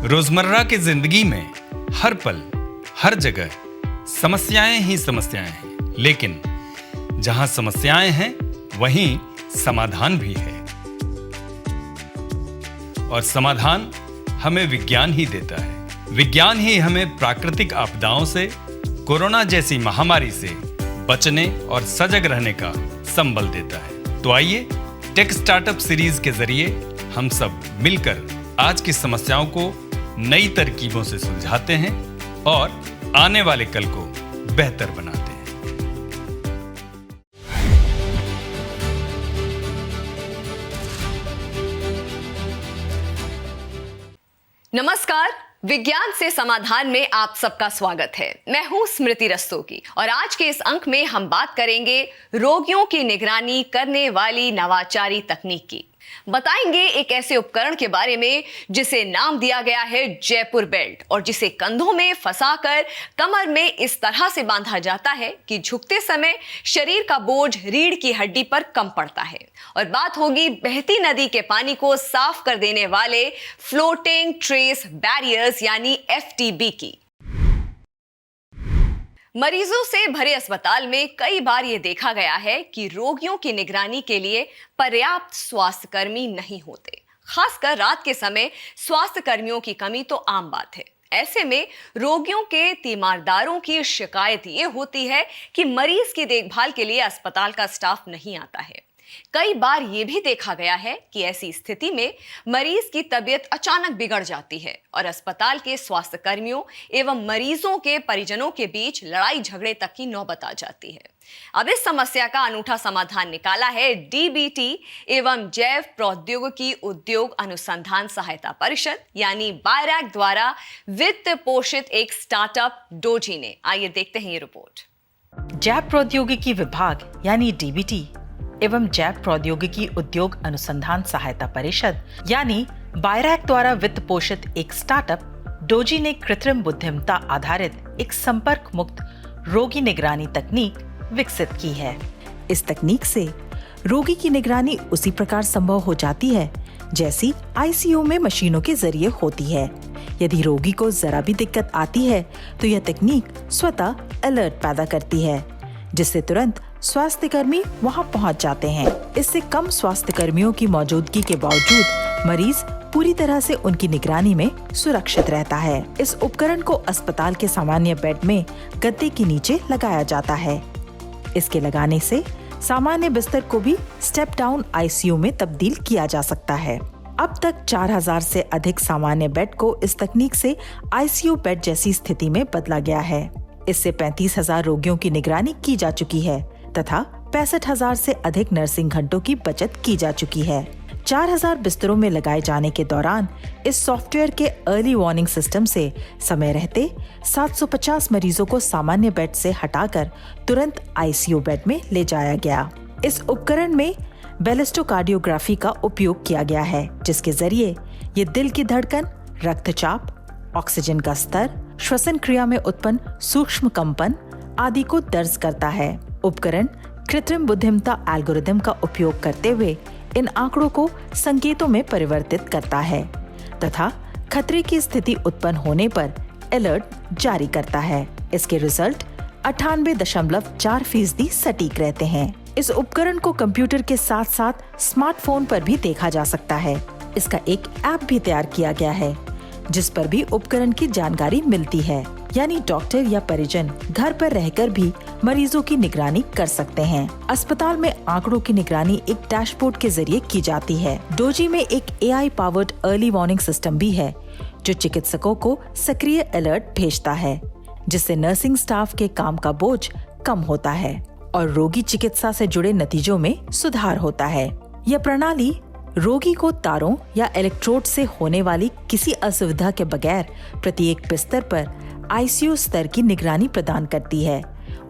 रोजमर्रा की जिंदगी में हर पल, हर जगह समस्याएं ही समस्याएं हैं, लेकिन जहां समस्याएं हैं वहीं समाधान भी है। और समाधान हमें विज्ञान ही देता है। विज्ञान ही हमें प्राकृतिक आपदाओं से, कोरोना जैसी महामारी से बचने और सजग रहने का संबल देता है। तो आइए टेक स्टार्टअप सीरीज के जरिए हम सब मिलकर आज की समस्याओं को नई तरकीबों से सुलझाते हैं और आने वाले कल को बेहतर बनाते हैं। नमस्कार, विज्ञान से समाधान में आप सबका स्वागत है। मैं हूं स्मृति रस्तोगी और आज के इस अंक में हम बात करेंगे रोगियों की निगरानी करने वाली नवाचारी तकनीक की। बताएंगे एक ऐसे उपकरण के बारे में जिसे नाम दिया गया है जयपुर बेल्ट और जिसे कंधों में फंसाकर कमर में इस तरह से बांधा जाता है कि झुकते समय शरीर का बोझ रीढ़ की हड्डी पर कम पड़ता है। और बात होगी बहती नदी के पानी को साफ कर देने वाले फ्लोटिंग ट्रेस बैरियर्स यानी FTB की। मरीजों से भरे अस्पताल में कई बार यह देखा गया है कि रोगियों की निगरानी के लिए पर्याप्त स्वास्थ्यकर्मी नहीं होते। खासकर रात के समय स्वास्थ्य कर्मियों की कमी तो आम बात है। ऐसे में रोगियों के तीमारदारों की शिकायत ये होती है कि मरीज की देखभाल के लिए अस्पताल का स्टाफ नहीं आता है। कई बार यह भी देखा गया है कि ऐसी स्थिति में मरीज की तबीयत अचानक बिगड़ जाती है और अस्पताल के स्वास्थ्य कर्मियों एवं मरीजों के परिजनों के बीच लड़ाई झगड़े तक की नौबत आ जाती है। अब इस समस्या का अनूठा समाधान निकाला है DBT एवं जैव प्रौद्योगिकी उद्योग अनुसंधान सहायता परिषद यानी बायरैक द्वारा वित्त पोषित एक स्टार्टअप डोजी ने। आइए देखते हैं ये रिपोर्ट। जैव प्रौद्योगिकी विभाग यानी DBT एवं जैव प्रौद्योगिकी उद्योग अनुसंधान सहायता परिषद यानी बायरैक द्वारा वित्त पोषित एक स्टार्टअप डोजी ने कृत्रिम बुद्धिमत्ता आधारित एक संपर्क मुक्त रोगी निगरानी तकनीक विकसित की है। इस तकनीक से रोगी की निगरानी उसी प्रकार संभव हो जाती है जैसी ICU में मशीनों के जरिए होती है। यदि रोगी को जरा भी दिक्कत आती है तो यह तकनीक स्वतः अलर्ट पैदा करती है, जिससे तुरंत स्वास्थ्य कर्मी वहां पहुंच जाते हैं। इससे कम स्वास्थ्य कर्मियों की मौजूदगी के बावजूद मरीज पूरी तरह से उनकी निगरानी में सुरक्षित रहता है। इस उपकरण को अस्पताल के सामान्य बेड में गद्दे के नीचे लगाया जाता है। इसके लगाने से सामान्य बिस्तर को भी स्टेप डाउन ICU में तब्दील किया जा सकता है। अब तक 4000 से अधिक सामान्य बेड को इस तकनीक से ICU बेड जैसी स्थिति में बदला गया है। इससे 35,000 रोगियों की निगरानी की जा चुकी है तथा 65,000 से अधिक नर्सिंग घंटों की बचत की जा चुकी है। 4000 बिस्तरों में लगाए जाने के दौरान इस सॉफ्टवेयर के अर्ली वार्निंग सिस्टम से समय रहते 750 मरीजों को सामान्य बेड से हटाकर तुरंत ICU बेड में ले जाया गया। इस उपकरण में बेलिस्टोकार्डियोग्राफी का उपयोग किया गया है, जिसके जरिए ये दिल की धड़कन, रक्तचाप, ऑक्सीजन का स्तर, श्वसन क्रिया में उत्पन्न सूक्ष्म कंपन आदि को दर्ज करता है। उपकरण कृत्रिम बुद्धिमत्ता एल्गोरिदम का उपयोग करते हुए इन आंकड़ों को संकेतों में परिवर्तित करता है तथा खतरे की स्थिति उत्पन्न होने पर अलर्ट जारी करता है। इसके रिजल्ट 98.4% सटीक रहते हैं। इस उपकरण को कंप्यूटर के साथ साथ स्मार्टफोन पर भी देखा जा सकता है। इसका एक ऐप भी तैयार किया गया है जिस पर भी उपकरण की जानकारी मिलती है, यानी डॉक्टर या परिजन घर पर रहकर भी मरीजों की निगरानी कर सकते हैं। अस्पताल में आंकड़ों की निगरानी एक डैशबोर्ड के जरिए की जाती है। डोजी में एक AI powered early warning system भी है जो चिकित्सकों को सक्रिय अलर्ट भेजता है, जिससे नर्सिंग स्टाफ के काम का बोझ कम होता है और रोगी चिकित्सा से जुड़े नतीजों में सुधार होता है। यह प्रणाली रोगी को तारों या इलेक्ट्रोड से होने वाली किसी असुविधा के बगैर प्रत्येक बिस्तर पर ICU स्तर की निगरानी प्रदान करती है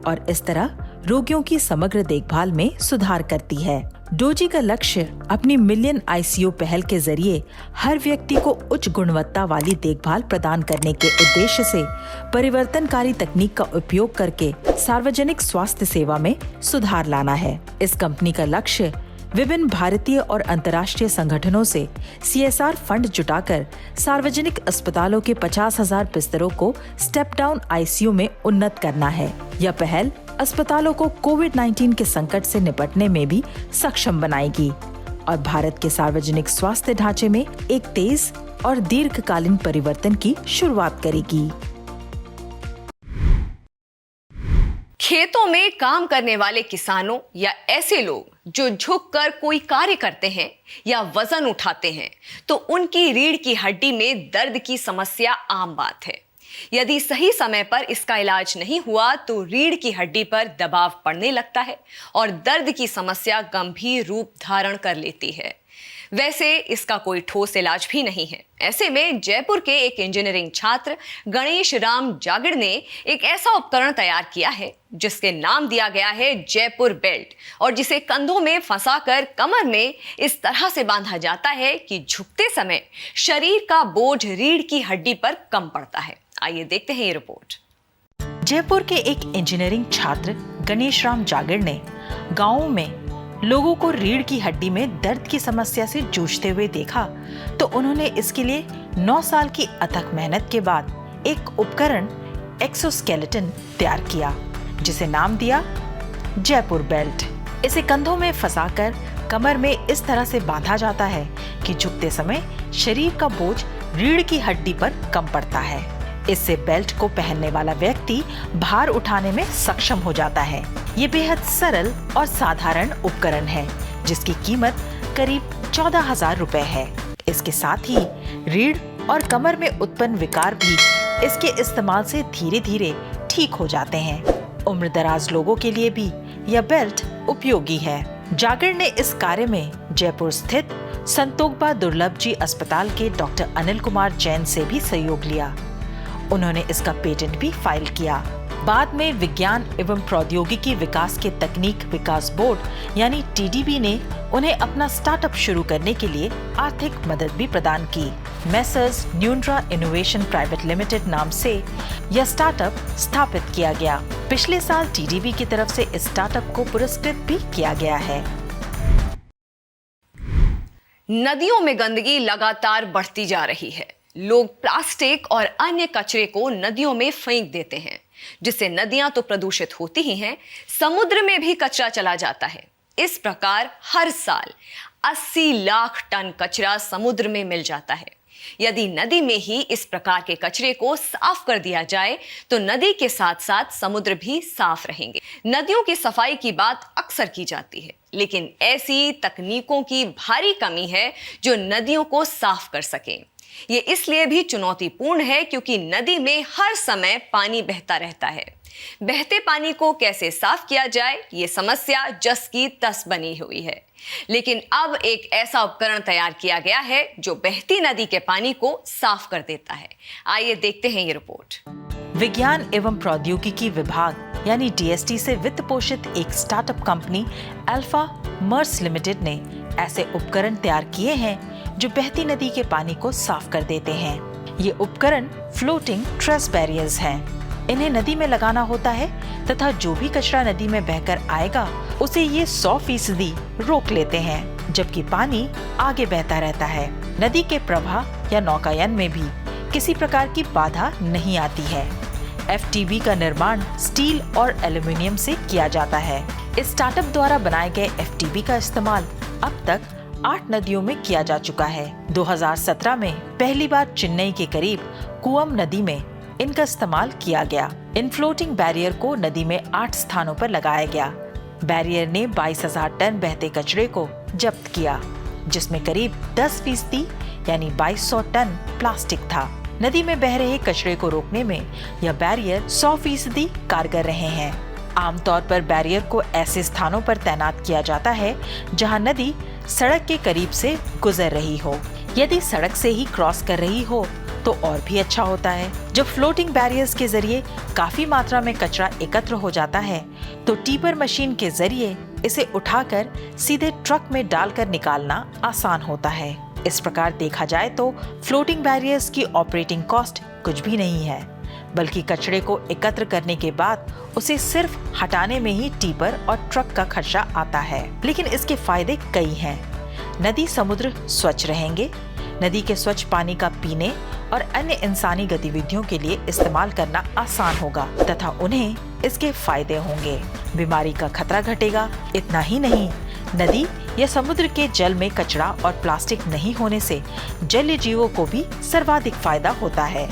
और इस तरह रोगियों की समग्र देखभाल में सुधार करती है। डोजी का लक्ष्य अपनी मिलियन ICU पहल के जरिए हर व्यक्ति को उच्च गुणवत्ता वाली देखभाल प्रदान करने के उद्देश्य से परिवर्तनकारी तकनीक का उपयोग करके सार्वजनिक स्वास्थ्य सेवा में सुधार लाना है। इस कंपनी का लक्ष्य विभिन्न भारतीय और अंतर्राष्ट्रीय संगठनों से CSR फंड जुटाकर सार्वजनिक अस्पतालों के 50,000 बिस्तरों को स्टेप डाउन ICU में उन्नत करना है। यह पहल अस्पतालों को कोविड-19 के संकट से निपटने में भी सक्षम बनाएगी और भारत के सार्वजनिक स्वास्थ्य ढांचे में एक तेज और दीर्घकालीन परिवर्तन की शुरुआत करेगी। खेतों में काम करने वाले किसानों या ऐसे लोग जो झुककर कोई कार्य करते हैं या वजन उठाते हैं, तो उनकी रीढ़ की हड्डी में दर्द की समस्या आम बात है। यदि सही समय पर इसका इलाज नहीं हुआ तो रीढ़ की हड्डी पर दबाव पड़ने लगता है और दर्द की समस्या गंभीर रूप धारण कर लेती है। वैसे इसका कोई ठोस इलाज भी नहीं है। ऐसे में जयपुर के एक इंजीनियरिंग छात्र गणेश राम जागड़ ने एक ऐसा उपकरण तैयार किया है जिसके नाम दिया गया है जयपुर बेल्ट, और जिसे कंधों में फंसाकर कमर में इस तरह से बांधा जाता है कि झुकते समय शरीर का बोझ रीढ़ की हड्डी पर कम पड़ता है। आइए देखते हैं ये रिपोर्ट। जयपुर के एक इंजीनियरिंग छात्र गणेश राम जागड़ ने गाँव में लोगों को रीढ़ की हड्डी में दर्द की समस्या से जूझते हुए देखा, तो उन्होंने इसके लिए 9 साल की अथक मेहनत के बाद एक उपकरण एक्सोस्केलेटन तैयार किया, जिसे नाम दिया जयपुर बेल्ट। इसे कंधों में फंसाकर कमर में इस तरह से बांधा जाता है कि झुकते समय शरीर का बोझ रीढ़ की हड्डी पर कम पड़ता है। इससे बेल्ट को पहनने वाला व्यक्ति भार उठाने में सक्षम हो जाता है। ये बेहद सरल और साधारण उपकरण है, जिसकी कीमत करीब 14,000 रुपए है। इसके साथ ही रीढ़ और कमर में उत्पन्न विकार भी इसके इस्तेमाल से धीरे धीरे ठीक हो जाते हैं। उम्र दराज लोगों के लिए भी यह बेल्ट उपयोगी है। जागड़ ने इस कार्य में जयपुर स्थित संतोखबा दुर्लभ जी अस्पताल के डॉक्टर अनिल कुमार जैन से भी सहयोग लिया। उन्होंने इसका पेटेंट भी फाइल किया। बाद में विज्ञान एवं प्रौद्योगिकी विकास के तकनीक विकास बोर्ड यानी TDB ने उन्हें अपना स्टार्टअप शुरू करने के लिए आर्थिक मदद भी प्रदान की। Messrs Nutra innovation private limited नाम से यह स्टार्टअप स्थापित किया गया। पिछले साल TDB की तरफ से इस स्टार्टअप को पुरस्कृत भी किया गया है। नदियों में गंदगी लगातार बढ़ती जा रही है। लोग प्लास्टिक और अन्य कचरे को नदियों में फेंक देते हैं, जिससे नदियां तो प्रदूषित होती ही हैं, समुद्र में भी कचरा चला जाता है। इस प्रकार हर साल 80 लाख टन कचरा समुद्र में मिल जाता है। यदि नदी में ही इस प्रकार के कचरे को साफ कर दिया जाए तो नदी के साथ साथ समुद्र भी साफ रहेंगे। नदियों की सफाई की बात अक्सर की जाती है, लेकिन ऐसी तकनीकों की भारी कमी है जो नदियों को साफ कर सकें। ये इसलिए भी चुनौतीपूर्ण है क्योंकि नदी में हर समय पानी बहता रहता है। बहते पानी को कैसे साफ किया जाए, ये समस्या जस की तस बनी हुई है। लेकिन अब एक ऐसा उपकरण तैयार किया गया है जो बहती नदी के पानी को साफ कर देता है। आइए देखते हैं ये रिपोर्ट। विज्ञान एवं प्रौद्योगिकी विभाग यानी DST से वित्त पोषित एक स्टार्टअप कंपनी अल्फा मर्स लिमिटेड ने ऐसे उपकरण तैयार किए हैं जो बहती नदी के पानी को साफ कर देते हैं। ये उपकरण फ्लोटिंग ट्रेस बैरियर्स हैं। इन्हें नदी में लगाना होता है तथा जो भी कचरा नदी में बहकर आएगा उसे ये 100% रोक लेते हैं, जबकि पानी आगे बहता रहता है। नदी के प्रवाह या नौकायन में भी किसी प्रकार की बाधा नहीं आती है। FTB का निर्माण स्टील और एल्यूमिनियम से किया जाता है। इस स्टार्टअप द्वारा बनाए गए FTB का इस्तेमाल अब तक 8 नदियों में किया जा चुका है। 2017 में पहली बार चेन्नई के करीब कुवम नदी में इनका इस्तेमाल किया गया। इन फ्लोटिंग बैरियर को नदी में 8 स्थानों पर लगाया गया। बैरियर ने 22,000 टन बहते कचरे को जब्त किया, जिसमें करीब 10% यानी 2200 टन प्लास्टिक था। नदी में बह रहे कचरे को रोकने में यह बैरियर 100% कारगर रहे हैं। आमतौर पर बैरियर को ऐसे स्थानों पर तैनात किया जाता है जहां नदी सड़क के करीब से गुजर रही हो। यदि सड़क से ही क्रॉस कर रही हो तो और भी अच्छा होता है। जब फ्लोटिंग बैरियर्स के जरिए काफी मात्रा में कचरा एकत्र हो जाता है तो टिपर मशीन के जरिए इसे उठाकर सीधे ट्रक में डालकर निकालना आसान होता है। इस प्रकार देखा जाए तो फ्लोटिंग बैरियर्स की ऑपरेटिंग कॉस्ट कुछ भी नहीं है। बल्कि कचरे को एकत्र करने के बाद उसे सिर्फ हटाने में ही टिपर और ट्रक का खर्चा आता है। लेकिन इसके फायदे कई हैं। नदी समुद्र स्वच्छ रहेंगे, नदी के स्वच्छ पानी का पीने और अन्य इंसानी गतिविधियों के लिए इस्तेमाल करना आसान होगा तथा उन्हें इसके फायदे होंगे। बीमारी का खतरा घटेगा। इतना ही नहीं, नदी या समुद्र के जल में कचरा और प्लास्टिक नहीं होने से जलीय जीवों को भी सर्वाधिक फायदा होता है।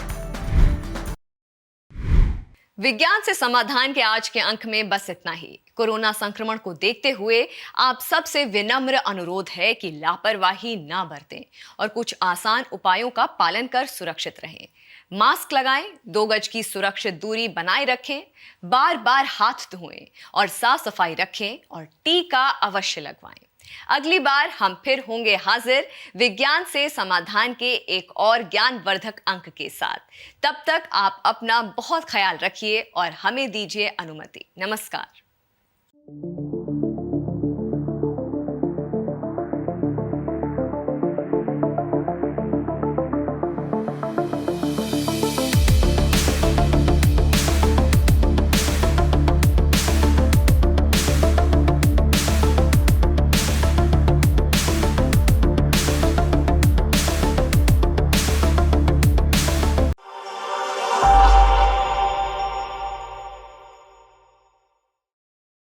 विज्ञान से समाधान के आज के अंक में बस इतना ही। कोरोना संक्रमण को देखते हुए आप सबसे विनम्र अनुरोध है कि लापरवाही ना बरतें और कुछ आसान उपायों का पालन कर सुरक्षित रहें। मास्क लगाएं, 2 गज की सुरक्षित दूरी बनाए रखें, बार बार हाथ धोएं और साफ सफाई रखें और टीका अवश्य लगवाएं। अगली बार हम फिर होंगे हाजिर विज्ञान से समाधान के एक और ज्ञानवर्धक अंक के साथ। तब तक आप अपना बहुत ख्याल रखिए और हमें दीजिए अनुमति। नमस्कार।